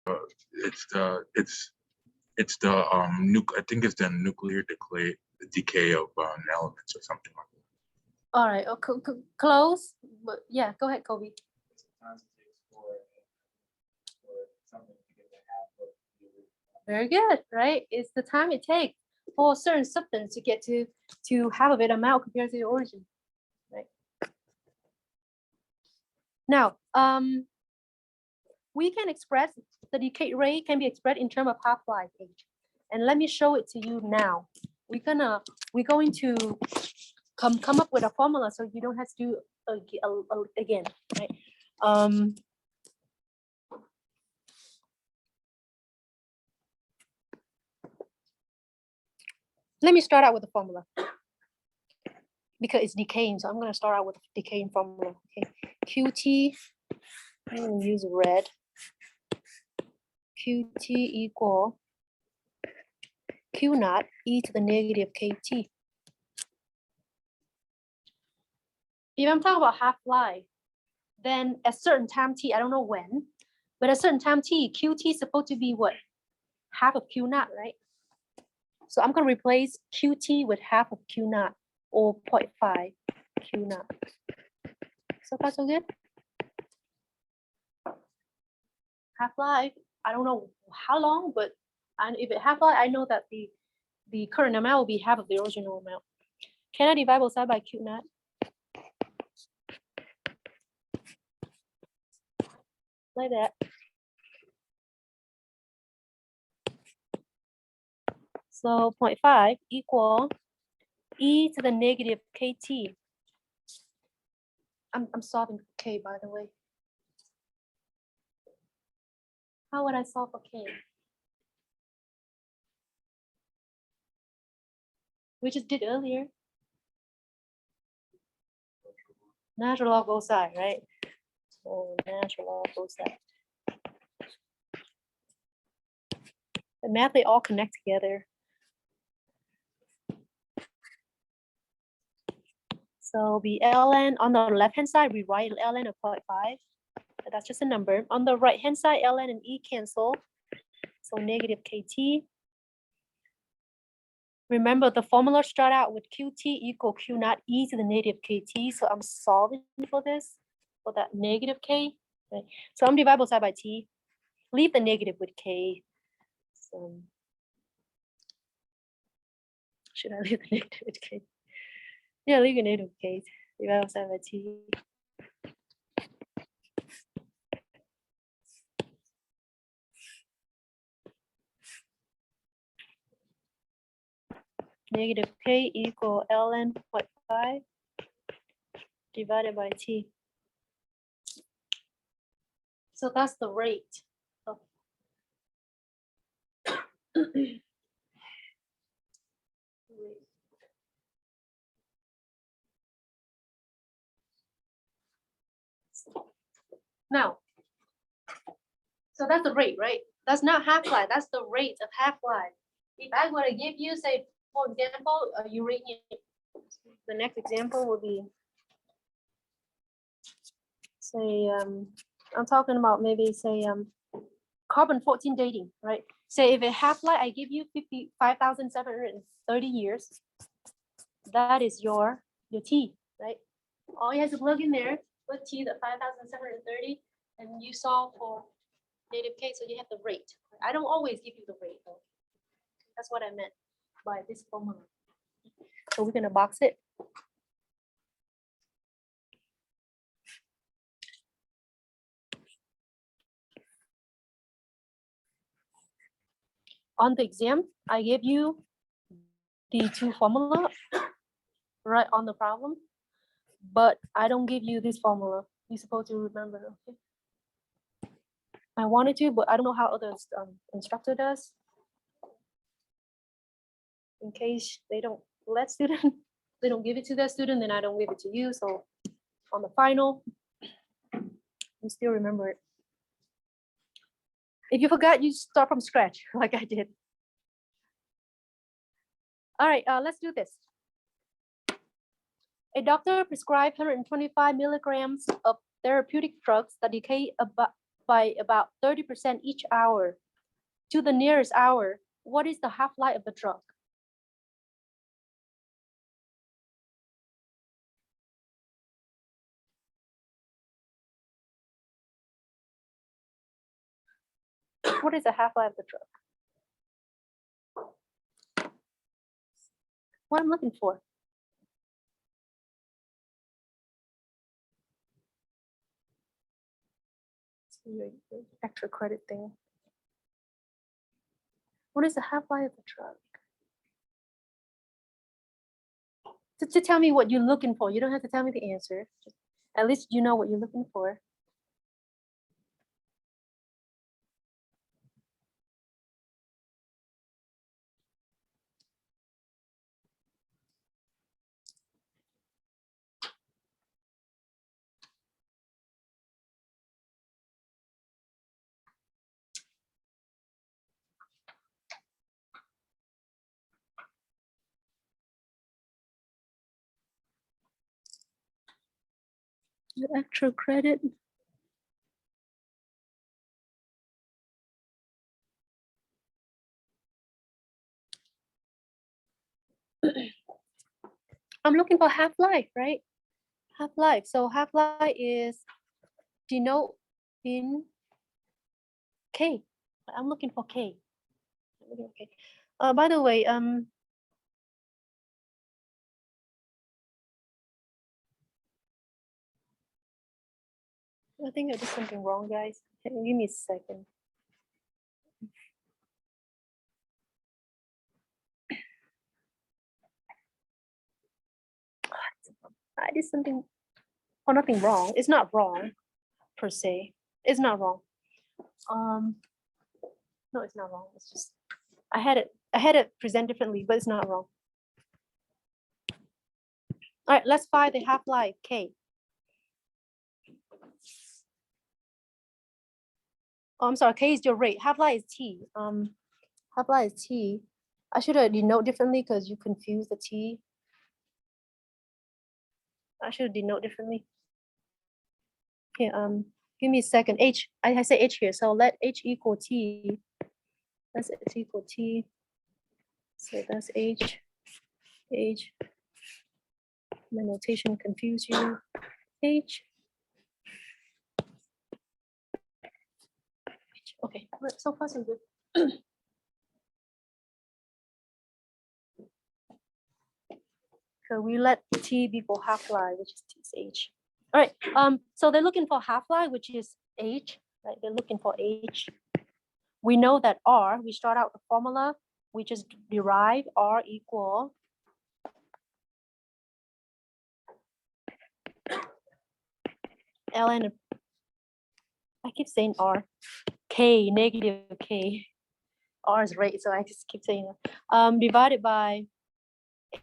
it's the I think it's the nuclear decay of elements or something like that. All right, close, but yeah, go ahead, Kobe. Very good, right? It's the time it takes for a certain substance to get to half of it amount compared to the origin, right? Now, we can express the decay rate can be expressed in terms of half-life age, and let me show it to you now. We're going to come up with a formula so you don't have to do again, right? Let me start out with the formula because it's decaying. So I'm going to start out with the decaying formula. Okay, QT, I'm going to use red. QT equal Q naught e to the negative KT. If I'm talking about half-life, then at certain time t, I don't know when, but at certain time t, QT is supposed to be what? Half of Q naught, right? So I'm going to replace QT with half of Q naught or 0.5 Q naught. So far, so good? Half-life, I don't know how long, but if it half-life, I know that the current amount will be half of the original amount. Can I divide both sides by Q naught? Like that. So 0.5 equal e to the negative KT. I'm solving for K, by the way. How would I solve for K? We just did earlier. Natural log both sides, right? So natural log both sides. The math, they all connect together. So the ln on the left-hand side, we write ln of 0.5. That's just a number. On the right-hand side, ln and e cancel. So negative KT. Remember, the formula start out with QT equal Q naught e to the negative KT. So I'm solving for this, for that negative K. Right? So I'm dividing both sides by T. Leave the negative with K. So should I leave the negative with K? Yeah, leave the negative with K. Divide both sides by T. Negative K equal ln 0.5 divided by T. So that's the rate of now. So that's the rate, right? That's not half-life, that's the rate of half-life. If I were to give you, say, for example, uranium, the next example would be, say, I'm talking about maybe, say, carbon-14 dating, right? Say if a half-life, I give you 55,730 years, that is your T, right? All you have to plug in there, put T, the 5,730, and you solve for negative K, so you have the rate. I don't always give you the rate, though. That's what I meant by this formula. So we're gonna box it. On the exam, I gave you the two formula right on the problem, but I don't give you this formula. You're supposed to remember, okay? I wanted to, but I don't know how other instructor does. In case they don't let student, they don't give it to their student, then I don't give it to you. So on the final, you still remember it. If you forgot, you start from scratch like I did. All right, let's do this. A doctor prescribed 125 milligrams of therapeutic drugs that decay by about 30% each hour to the nearest hour, what is the half-life of the drug? What is the half-life of the drug? What I'm looking for? Your extra credit thing. What is the half-life of the drug? To tell me what you're looking for. You don't have to tell me the answer. Just, at least you know what you're looking for. The extra credit. I'm looking for half-life, right? Half-life. So half-life is denote in K. I'm looking for K. Okay. By the way, I think I did something wrong, guys. Give me a second. I did something, oh, nothing wrong. It's not wrong per se. It's not wrong. No, it's not wrong. It's just I had it present differently, but it's not wrong. All right, let's find the half-life K. Oh, I'm sorry, K is your rate. Half-life is T. Half-life is T. I should have denote differently because you confused the T. I should have denote differently. Okay, give me a second. H, I say H here, so let H equal T. That's H equal T. So that's H. H. My notation confuse you. H. Okay, so far so good. So we let T equal half-life, which is H. All right, so they're looking for half-life, which is H, right? They're looking for H. We know that R, we start out the formula, we just derive R equal ln, I keep saying R, K, negative K. R is rate, so I just keep saying it. Divided by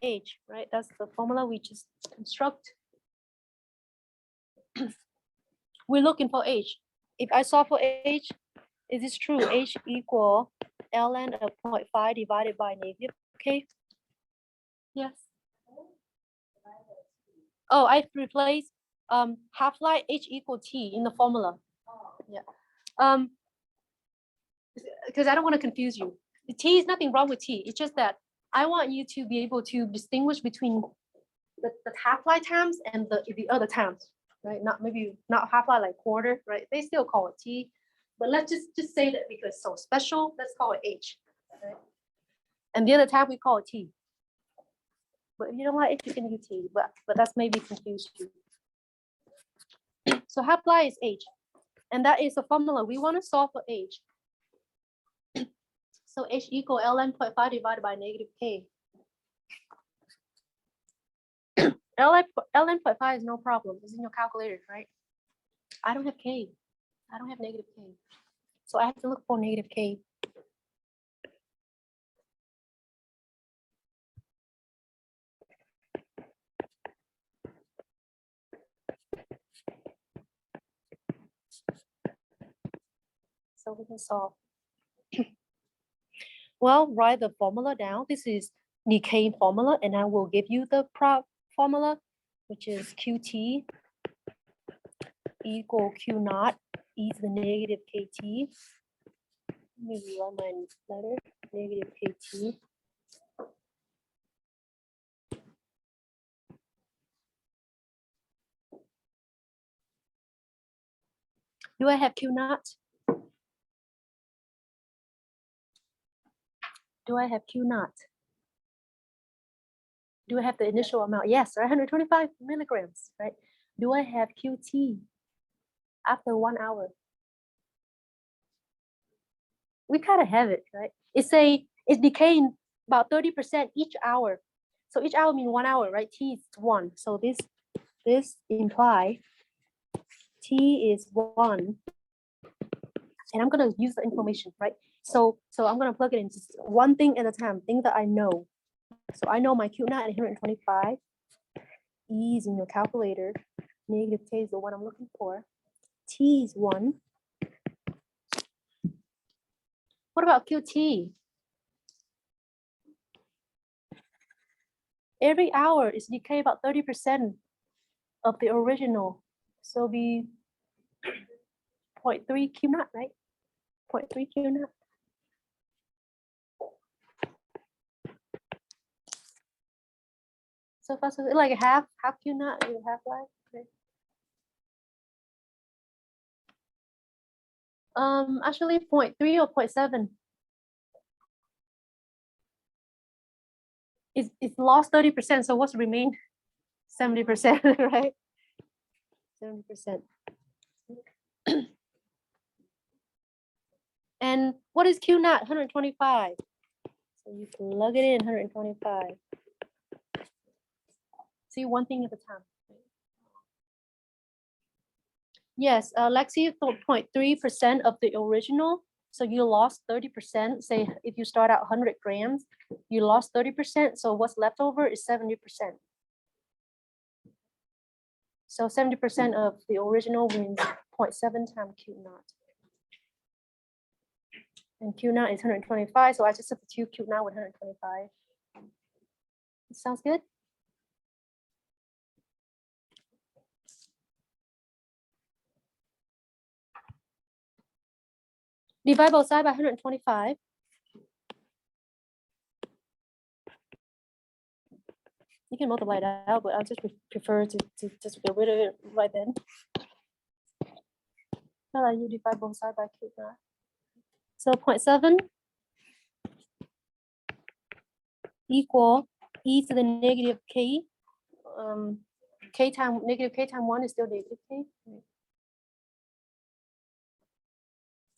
H, right? That's the formula we just construct. We're looking for H. If I solve for H, is this true? H equal ln of 0.5 divided by negative K. Yes. Oh, I replaced half-life H equal T in the formula. Yeah. Because I don't want to confuse you. The T is nothing wrong with T. It's just that I want you to be able to distinguish between the half-life times and the other times, right? Not maybe not half-life like quarter, right? They still call it T, but let's just say that because it's so special, let's call it H, right? And the other time we call it T. But if you don't like H, you can use T, but that's maybe confused you. So half-life is H, and that is the formula. We want to solve for H. So H equal ln 0.5 divided by negative K. ln 0.5 is no problem. It's in your calculator, right? I don't have K. I don't have negative K. So I have to look for negative K. So we can solve. Well, write the formula down. This is the K formula, and I will give you the prop formula, which is QT equal Q naught e to the negative kt. Let me rewrite my letter, negative kt. Do I have Q naught? Do I have Q naught? Do I have the initial amount? Yes, right, 125 milligrams, right? Do I have QT after 1 hour? We kind of have it, right? It's decaying about 30% each hour. So each hour means 1 hour, right? T is 1. So this implies T is 1. And I'm gonna use the information, right? So I'm gonna plug it in just one thing at a time, thing that I know. So I know my Q naught at 125. E is in your calculator. Negative K is the one I'm looking for. T is 1. What about QT? Every hour is decay about 30% of the original. So be 0.3 Q naught, right? 0.3 Q naught. So far, so like half Q naught, half life. Okay. Actually 0.3 or 0.7. It's lost 30%. So what's remain? 70%, right? 70%. And what is Q naught? 125. So you plug it in 125. See one thing at a time. Yes, Lexi, 0.3% of the original. So you lost 30%. Say if you start out 100 grams, you lost 30%. So what's left over is 70%. So 70% of the original means 0.7 times Q naught. And Q naught is 125. So I just substitute Q naught with 125. Sounds good? Divide both sides by 125. You can multiply it out, but I just prefer to just get rid of it right then. You divide both sides by Q naught. So 0.7 equal e to the negative k. K times negative k times 1 is still negative k.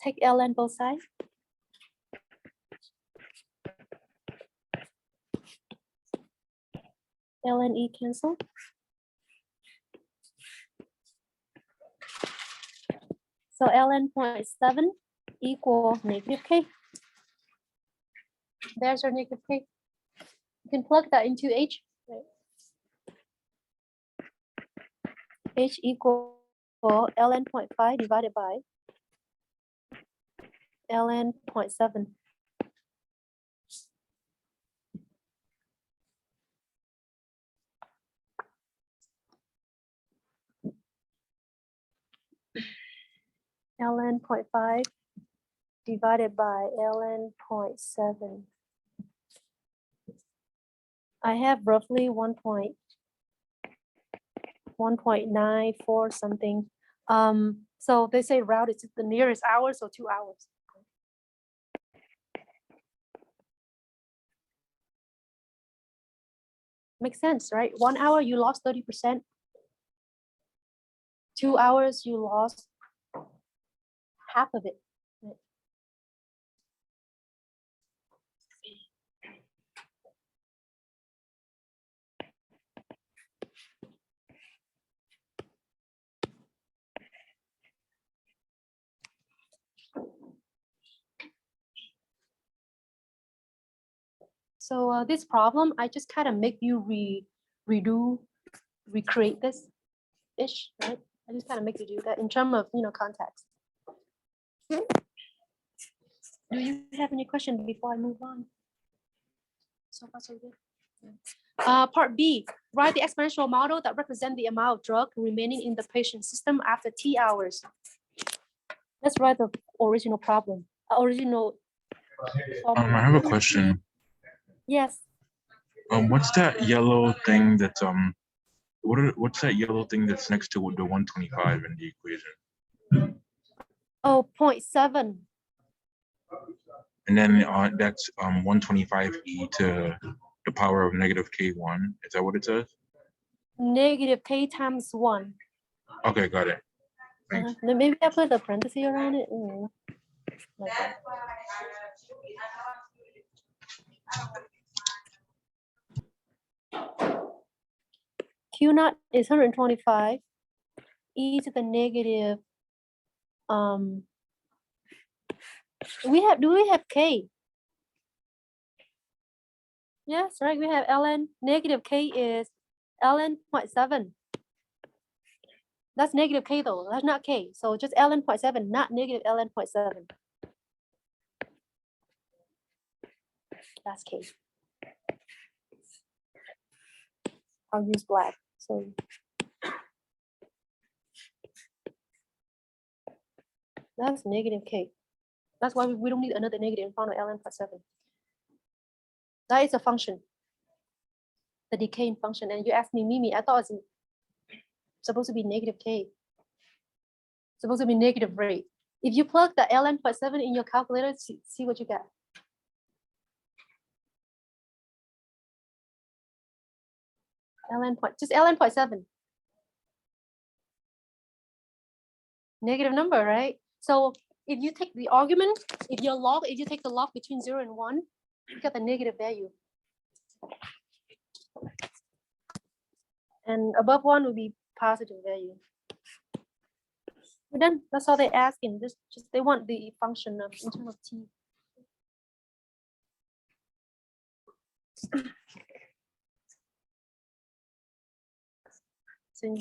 Take ln both sides. Ln e cancel. So ln 0.7 equal negative k. There's our negative k. You can plug that into h. Right? H equal ln 0.5 divided by ln 0.7. ln 0.5 divided by ln 0.7. I have roughly 1.94 something. So they say route is the nearest hour, so 2 hours. Makes sense, right? 1 hour you lost 30%. 2 hours you lost half of it. Right? So this problem, I just kind of make you recreate this ish, right? I just kind of make you do that in terms of context. Do you have any question before I move on? So far, so good. Part B, write the exponential model that represents the amount of drug remaining in the patient system after T hours. Let's write the original problem. Original I formula. have a question. Yes. What's that yellow thing that's what's that yellow thing that's next to the 125 in the equation? Oh, 0.7. And then that's 125e to the power of negative k1. Is that what it says? Negative k times 1. Okay, got it. Thanks. Then maybe I put the parenthesis around it. Like that. Q naught is 125. E to the negative. Do we have K? Yes, right. We have ln. Negative K is ln 0.7. That's negative K though. That's not K. So just ln 0.7, not negative ln 0.7. That's K. I'll use black. So that's negative K. That's why we don't need another negative in front of ln 0.7. That is a function, the decaying function. And you asked me, Mimi, I thought it's supposed to be negative K. Supposed to be negative rate. If you plug the ln 0.7 in your calculator, see what you get. Just ln 0.7. Negative number, right? So if you take the argument, if you take the log between 0 and 1, you get the negative value. And above 1 will be positive value. But then that's all they're asking. They want the function of in terms of t. So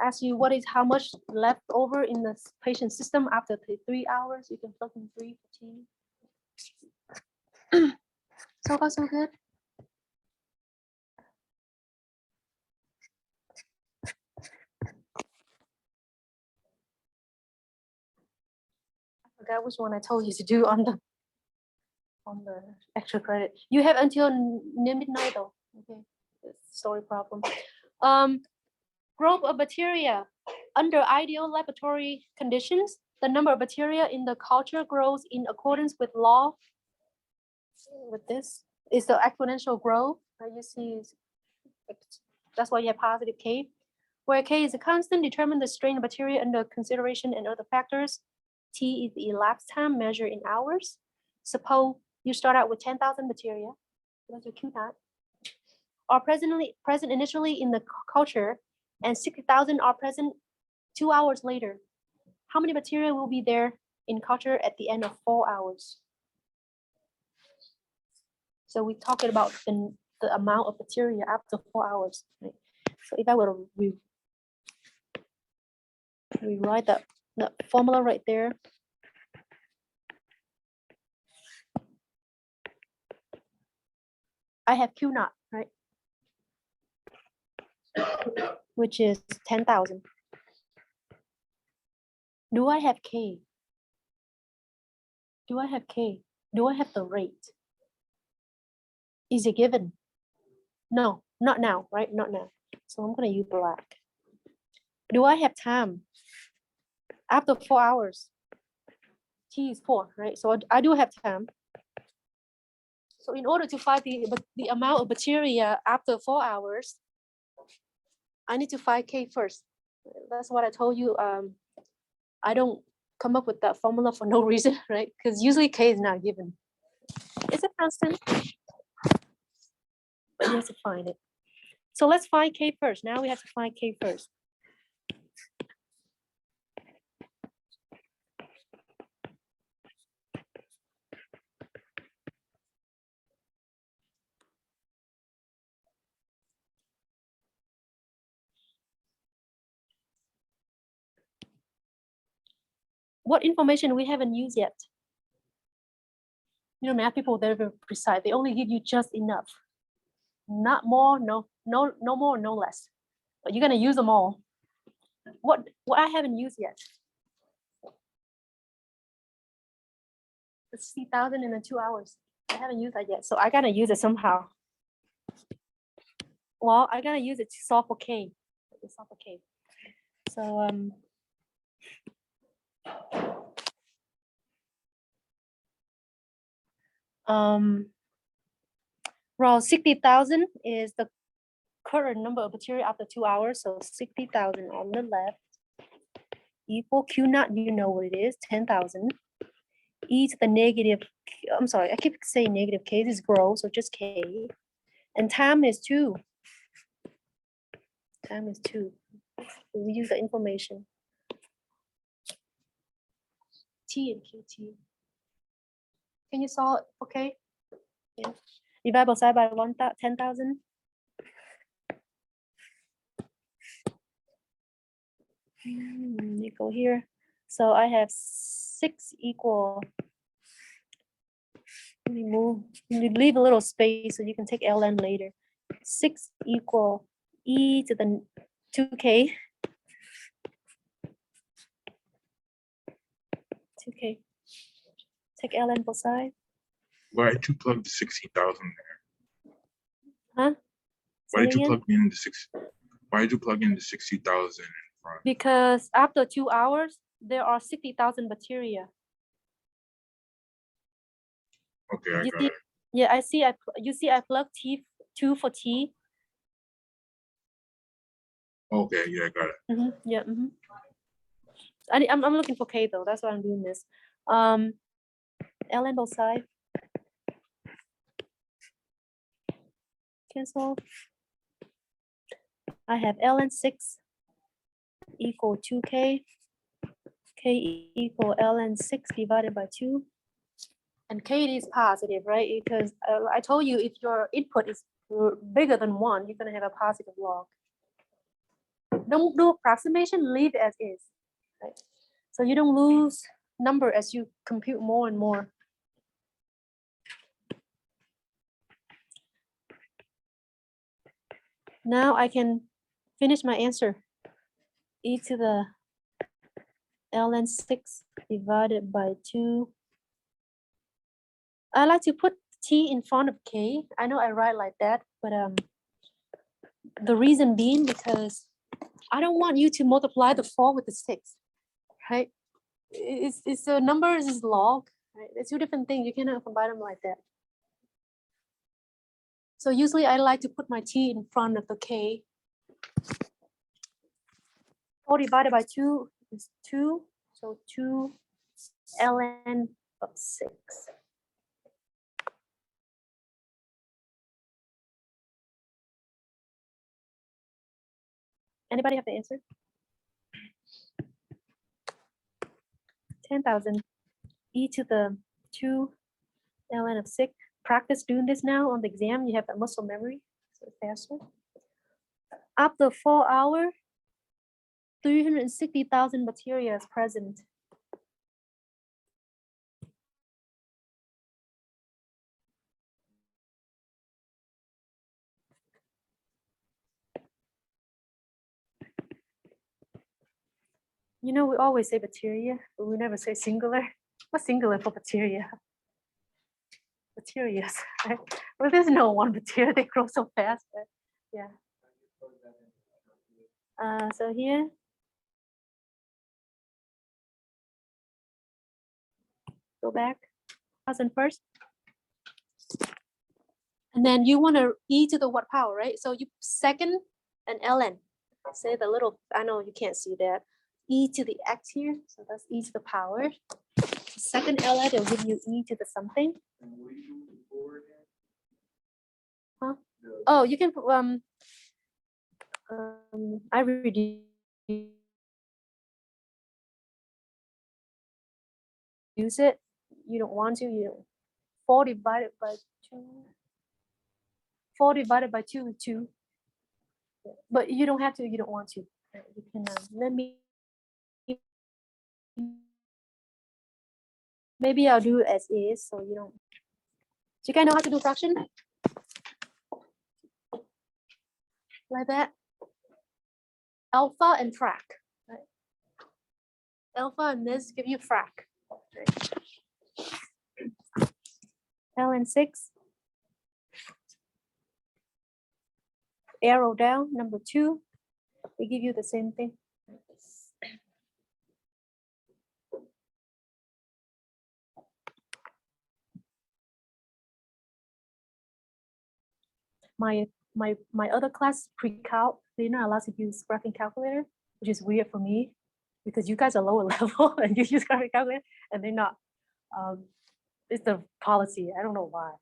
ask you how much left over in the patient system after 3 hours. You can plug in 3 for t. So far so good. I forgot which one I told you to do on the extra credit. You have until midnight though. Okay, story problem. Growth of bacteria under ideal laboratory conditions. The number of bacteria in the culture grows in accordance with law. With this is the exponential growth. You see, that's why you have positive K. Where K is a constant, determine the strain of bacteria under consideration and other factors. T is the elapsed time measured in hours. Suppose you start out with 10,000 bacteria. That's your Q naught. Are present initially in the culture, and 60,000 are present 2 hours later. How many bacteria will be there in culture at the end of 4 hours? So we're talking about the amount of bacteria after 4 hours. Right? So if I were to rewrite the formula right there. I have Q naught, right? Which is 10,000. Do I have K? Do I have K? Do I have the rate? Is it given? No, not now, right? Not now. So I'm gonna use black. Do I have time? After 4 hours, T is 4, right? So I do have time. So in order to find the amount of bacteria after 4 hours, I need to find K first. That's what I told you. I don't come up with that formula for no reason, right? Because usually K is not given. It's a constant, but you have to find it. So let's find K first. Now we have to find K first. What information we haven't used yet? You know, math people, they're very precise. They only give you just enough. Not more, no more, no less. But you're gonna use them all. What I haven't used yet? 60,000 in 2 hours. I haven't used that yet, so I gotta use it somehow. Well, I gotta use it to solve for K. Solve for K. So well, 60,000 is the current number of material after 2 hours. So 60,000 on the left equal Q naught, you know what it is, 10,000. E to the negative, I'm sorry, I keep saying negative K, this is gross, so just K. And time is 2. Time is 2. We use the information. T and QT. Can you solve it? Okay. Yeah. Divide both sides by 10,000. You go here. So I have 6 equal. Let me move. You leave a little space so you can take ln later. 6 equal e to the 2k. 2k. Take ln both sides. Why did you plug the 60,000 there? Huh? Why did you plug in the 6? Why did you plug in the 60,000 in front? Because after 2 hours, there are 60,000 bacteria. Okay, I You got see, it. yeah, I see. You see, I plugged T2 for T. Okay, yeah, I got it. Yeah. I'm looking for K though. That's why I'm doing this. ln both sides. Cancel. I have ln 6 equal 2k. K equal ln 6 divided by 2. And K is positive, right? Because I told you if your input is bigger than 1, you're going to have a positive log. Don't do approximation, leave it as is. Right? So you don't lose number as you compute more and more. Now I can finish my answer. E to the ln 6 divided by 2. I like to put T in front of K. I know I write like that, but the reason being because I don't want you to multiply the 4 with the 6, right? It's a number is log, right? It's 2 different things. You cannot combine them like that. So usually I like to put my T in front of the K. 4 divided by 2 is 2. So 2 ln of 6. Anybody have the answer? 10,000 e to the 2 ln of 6. Practice doing this now on the exam. You have that muscle memory, so it's faster. After 4 hours, 360,000 bacteria is present. You know, we always say bacteria, but we never say singular. What's singular for bacteria? Bacteria, right? Well, there's no one bacteria, they grow so fast, but yeah. So here, go back, 1,000 first. And then you want to e to the what power, right? So you second and ln. Say the little, I know you can't see that. E to the x here, so that's e to the power. Second ln will give you e to the something. Huh? Oh, you can I reduce it. You don't want to. You don't. 4 divided by 2. 4 divided by 2 is 2. But you don't have to. You don't want to. You can let me. Maybe I'll do it as is, so you don't. Do you guys know how to do fraction? Like that. Alpha and frac. Right? Alpha and this give you frac. Right? ln6. Arrow down, number 2. They give you the same thing. My other class pre-calc, they're not allowed to use graphing calculator, which is weird for me because you guys are lower level and you use graphing calculator and they're not. It's the policy. I don't know why.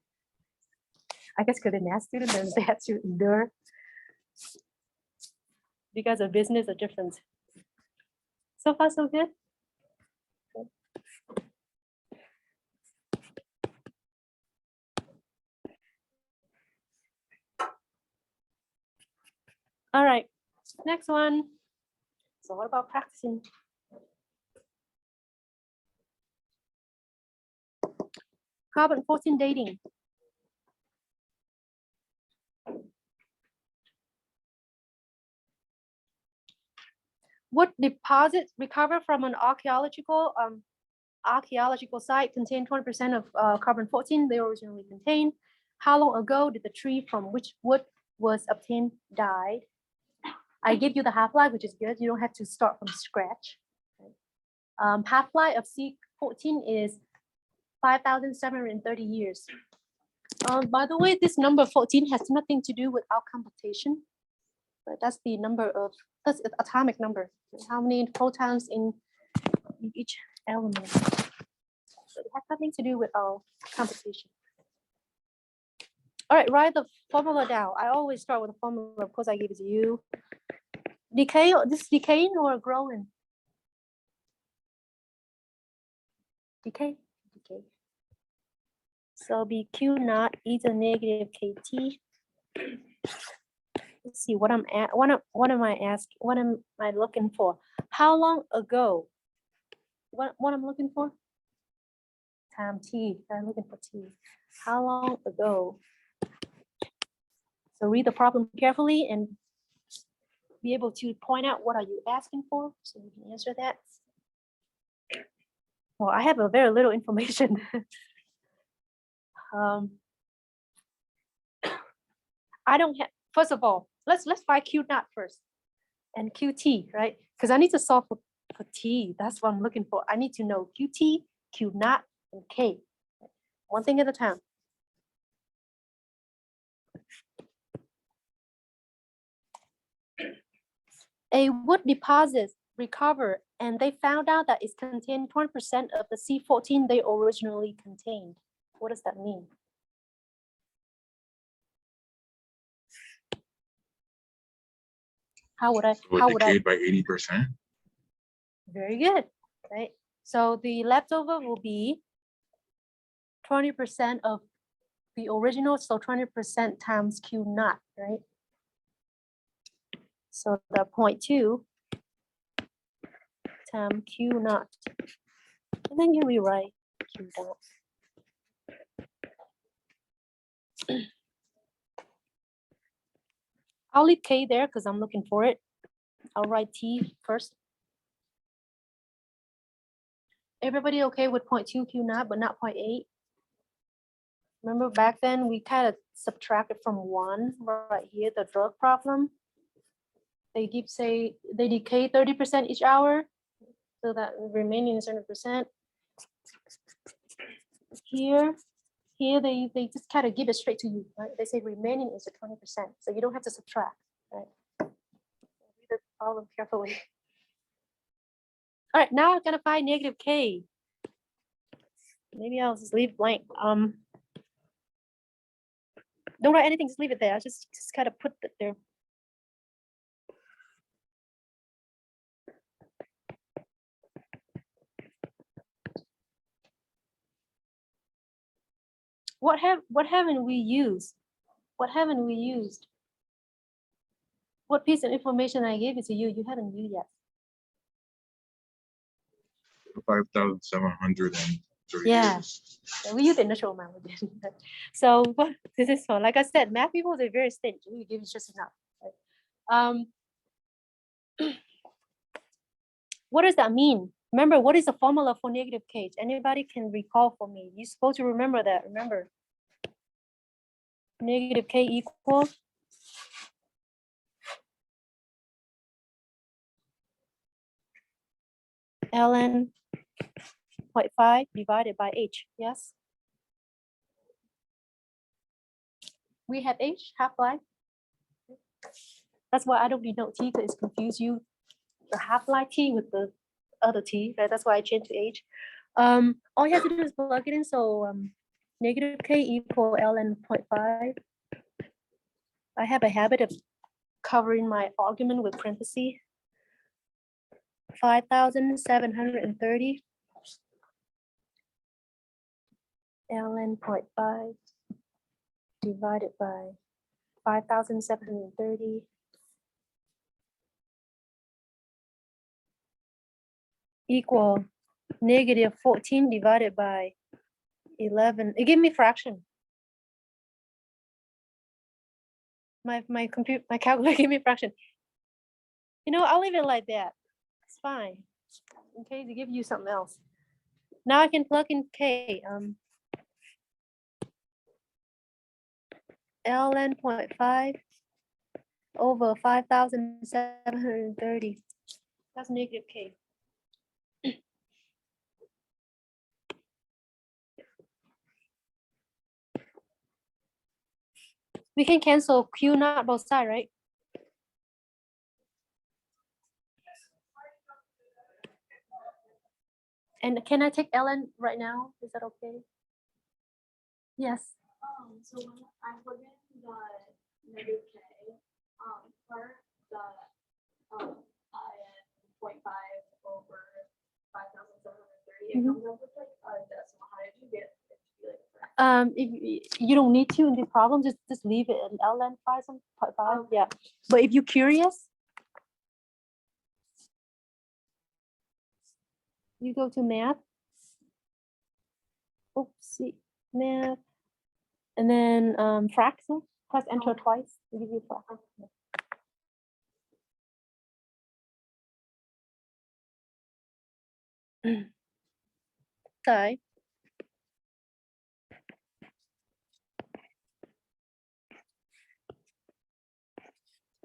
I guess because they're math students and they have to endure because of business are different. So far, so good. All right, next one. So what about practicing? Carbon-14 dating. What deposits recovered from an archaeological site contain 20% of carbon-14 they originally contained? How long ago did the tree from which wood was obtained died? I give you the half-life, which is good. You don't have to start from scratch. Half-life of C14 is 5,730 years. By the way, this number 14 has nothing to do with our computation, but that's the number of, that's the atomic number. How many protons in each element. So it has nothing to do with our computation. All right, write the formula down. I always start with the formula. Of course, I give it to you. Decay, this is decaying or growing? Decay. So be Q naught e to negative KT. Let's see what I'm at. What am I asking? What am I looking for? How long ago? What I'm looking for? Time T. I'm looking for T. How long ago? So read the problem carefully and be able to point out what are you asking for so you can answer that. Well, I have a very little information. I don't have, first of all, let's find Q naught first and QT, right? Because I need to solve for T. That's what I'm looking for. I need to know QT, Q naught, and K. One thing at a time. A wood deposit recovered and they found out that it contained 20% of the C14 they originally contained. What does that mean? How would I? How would I? Decayed by 80%. Very good, right? So the leftover will be 20% of the original, so 20% times Q naught, right? So the 0.2 times Q naught, and then you rewrite Q naught. I'll leave K there because I'm looking for it. I'll write T first. Everybody okay with 0.2 Q naught, but not 0.8? Remember back then we kind of subtracted from 1 right here, the drug problem. They give, say, they decay 30% each hour, so that remaining is 100%. Here they just kind of give it straight to you, right? They say remaining is 20%, so you don't have to subtract, right? Read the problem carefully. All right, now I'm gonna find negative K. Maybe I'll just leave blank. Don't write anything, just leave it there. I just kind of put it there. What haven't we used? What haven't we used? What piece of information I gave it to you, you haven't used yet? 5,730. Yeah, we use the initial amount. So what this is for? Like I said, math people, they're very stingy. We give you just enough. Right? What does that mean? Remember, what is the formula for negative K? Anybody can recall for me? You're supposed to remember that. Remember, negative k equal ln 0.5 divided by h. Yes. We have h half-life. That's why I don't denote t because it's confuse you. The half-life t with the other t, right? That's why I changed to h. All you have to do is plug it in. So negative k equal ln 0.5. I have a habit of covering my argument with parentheses. 5,730 ln 0.5 divided by 5,730 equal negative 14 divided by 11. It gave me fraction. My calculator gave me fraction. You know, I'll leave it like that. It's fine. In case they give you something else. Now I can plug in k. ln 0.5 over 5,730. That's negative k. We can cancel q naught both sides, right? And can I take ln right now? Is that okay? Yes. So when I plug in the negative k part, the in 0.5 over 5,730, it comes up with like a decimal. How did you get it to be like a fraction? If you don't need to in this problem, just leave it in ln 5 5. Yeah. But if you're curious, you go to math. Oopsie, math. And then fraction. Press enter twice. It'll give you fraction. Sorry.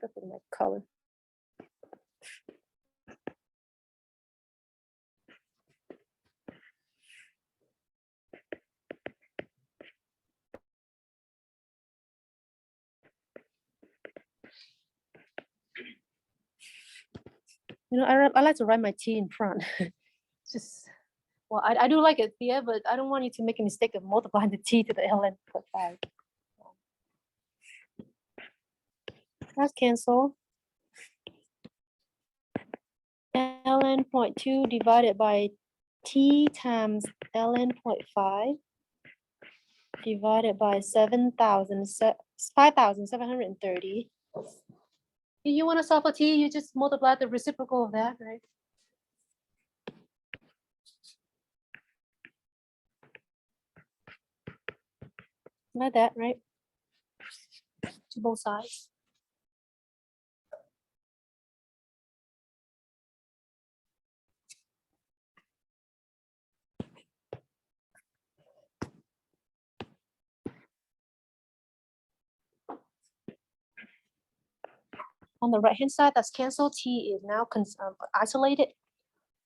Look at my color. You know, I like to write my T in front. Just, well, I do like it, yeah, but I don't want you to make a mistake of multiplying the T to the ln 0.5. Let's cancel. ln 0.2 divided by T times ln 0.5 divided by 5,730. If you want to solve for T, you just multiply the reciprocal of that, right? Like that, right? To both sides. On the right hand side, that's canceled. T is now isolated.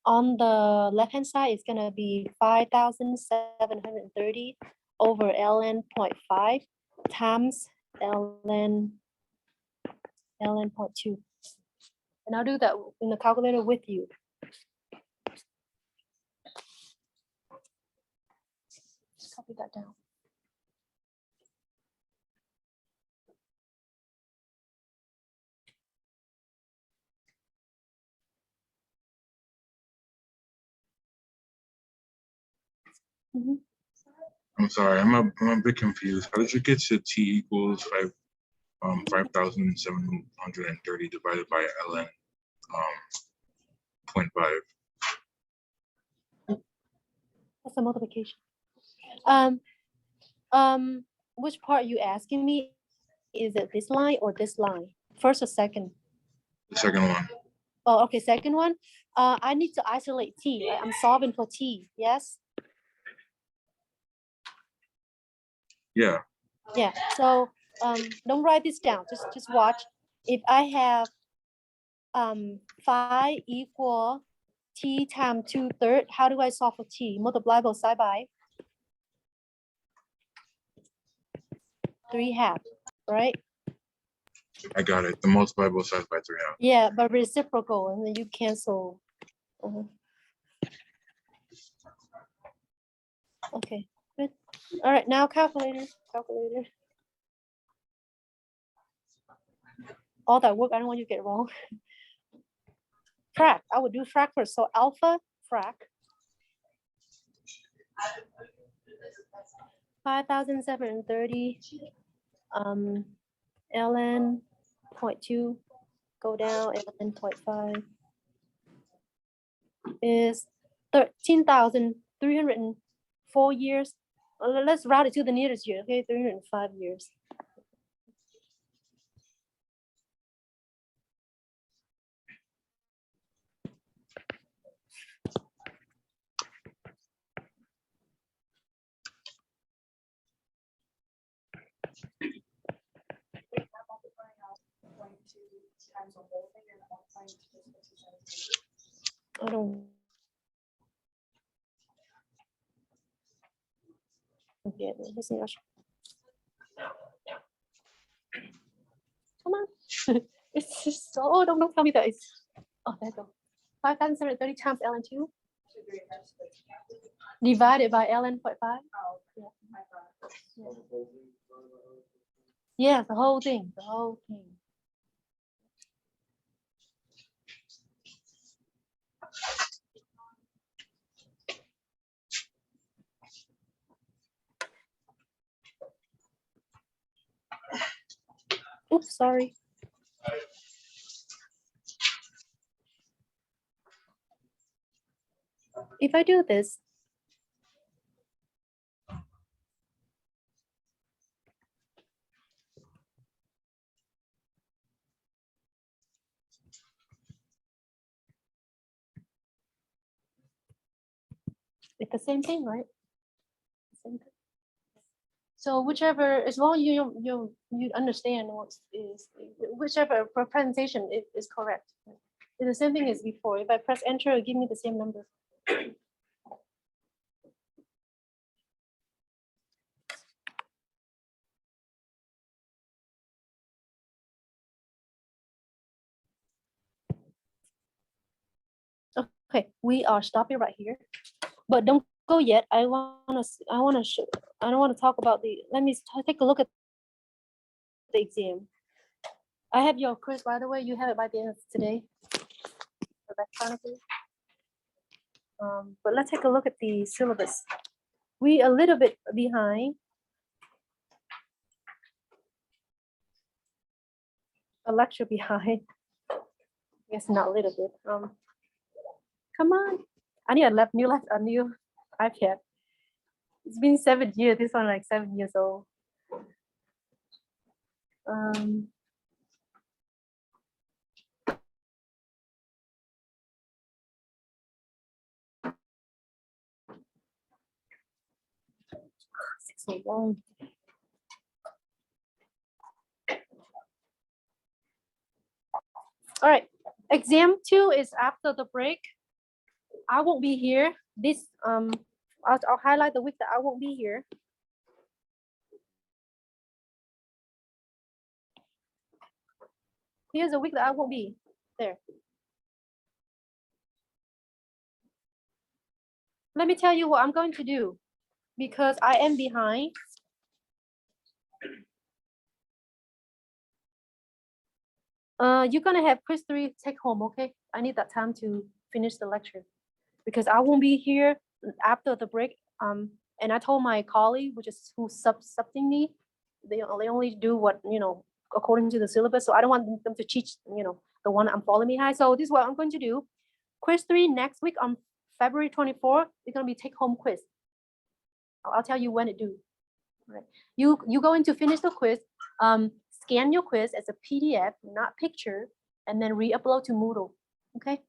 On the left hand side, it's gonna be 5,730 over ln 0.5 times ln 0.2. And I'll do that in the calculator with you. Just copy that down. I'm sorry, I'm a bit confused. How did you get to t equals 5,730 divided by ln 0.5? That's a multiplication. Which part you asking me? Is it this line or this line? First or second? The second one. Oh, okay, second one. I need to isolate t, right? I'm solving for t, yes? Yeah. Yeah, so don't write this down, just watch. If I have phi equal t times 2/3, how do I solve for t? Multiply both side by 3/2, right? I got it. The multiply both sides by 3/2. Yeah, but reciprocal, and then you cancel. Okay, good. All right, now calculator. All that work, I don't want you to get wrong. Frac, I would do frac first. So alpha frac 5,730 ln 0.2 go down ln 0.5 is 13,304 years. Let's round it to the nearest year. Okay, 305 years. I don't get it. Come on. It's just so, oh, don't tell me that it's, oh, there you go. 5,730 times ln 2 divided by ln 0.5. Yeah, the whole thing, Oops, sorry. If I do this, it's the same thing, right? Same thing. So whichever, as long as you understand what is, whichever presentation is correct. It's the same thing as before. If I press enter, it'll give me the same number. Okay, we are stopping right here, but don't go yet. I want to show. I don't want to talk about the. Let me take a look at the exam. I have your quiz, by the way. You have it by the end of today, electronically. But let's take a look at the syllabus. We a little bit behind. A lecture behind. I guess not a little bit. Come on. I need a new iPad. It's been 7 years. This one like 7 years old. So long. All right, exam 2 is after the break. I won't be here. This I'll highlight the week that I won't be here. Here's a week that I won't be there. Let me tell you what I'm going to do because I am behind. You're gonna have quiz 3 take home, okay? I need that time to finish the lecture because I won't be here after the break. And I told my colleague, which is who's substituting me, they only do what, according to the syllabus. So I don't want them to cheat, the one I'm falling behind. So this is what I'm going to do. Quiz 3 next week on February 24th, it's gonna be take home quiz. I'll tell you when it due. Right. You going to finish the quiz. Scan your quiz as a PDF, not picture, and then re-upload to Moodle. Okay.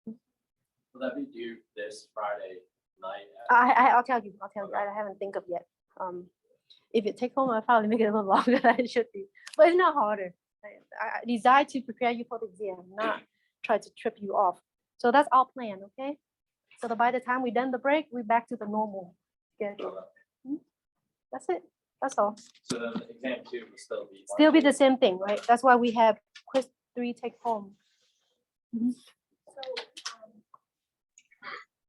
Will that be due this Friday night? I'll tell you. I haven't think of yet. If it take home, I'll probably make it a little longer than it should be, but it's not harder. I designed to prepare you for the exam, not try to trip you off. So that's our plan, okay? So that by the time we're done the break, we're back to the normal schedule. That's it. That's all. So then exam 2 will still be. Still be the same thing, right? That's why we have quiz 3 take home.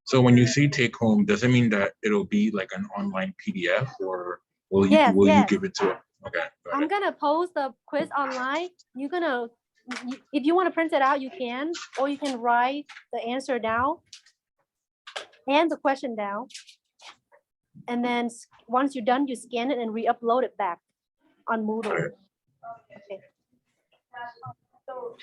So when you say take home, does it mean that it'll be like an online PDF, or will you Yes, will you yes. give it to? Okay. got I'm it. gonna post the quiz online. You're gonna, if you want to print it out, you can, or you can write the answer down and the question down. And then once you're done, you scan it and re-upload it back on Moodle. Okay. So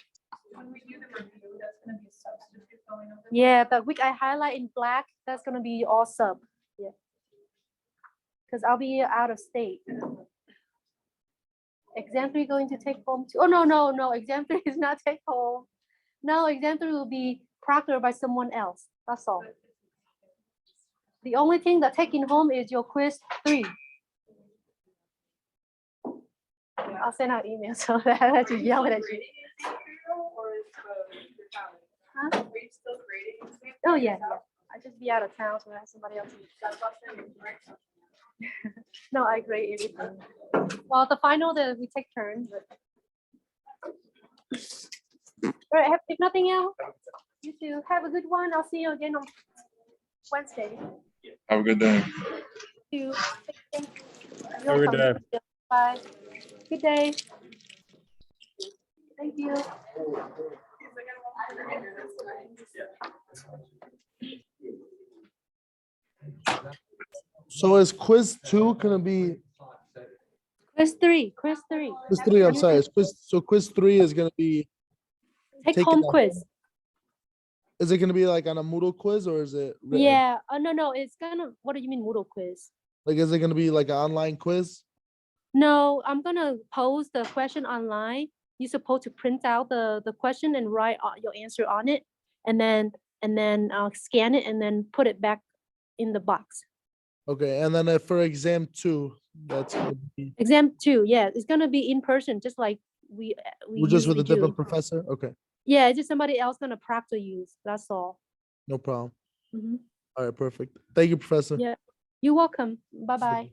when we do the review, that's gonna be a substitute going over. Yeah, the which I highlight in black, that's gonna be all sub. Yeah. Because I'll be out of state. Exam 3 going to take home too. Oh, no. Exam 3 is not take home. No, exam 3 will be proctored by someone else. That's all. The only thing that taking home is your quiz 3. I'll send out email so that I just yell it at you. Huh? Are you still grading? Oh, yeah. I just be out of town, so I have somebody else. No, I grade everything. Well, the final, we take turns. All right, if nothing else, you two have a good one. I'll see you again on Wednesday. Have a good day. You. Have a good day. Bye. Good day. Thank you. So is quiz 2 gonna be Quiz 3. Quiz 3. quiz 3? I'm sorry. So quiz 3 is gonna be, Take take it home down. quiz. is it gonna be like on a Moodle quiz or is it written? Yeah. No. It's gonna. What do you mean Moodle quiz? Like, is it gonna be like an online quiz? No, I'm gonna post the question online. You're supposed to print out the question and write your answer on it, and then scan it and then put it back in the box. Okay, and then for exam 2, that's gonna be Exam 2, yeah, it's gonna be in person, just like we we're just with a usually different do. professor. Okay, Yeah, it's just somebody else gonna proctor you. That's all. no problem. Mhm. All right, perfect. Thank you, professor. Yeah, you're welcome. Bye bye.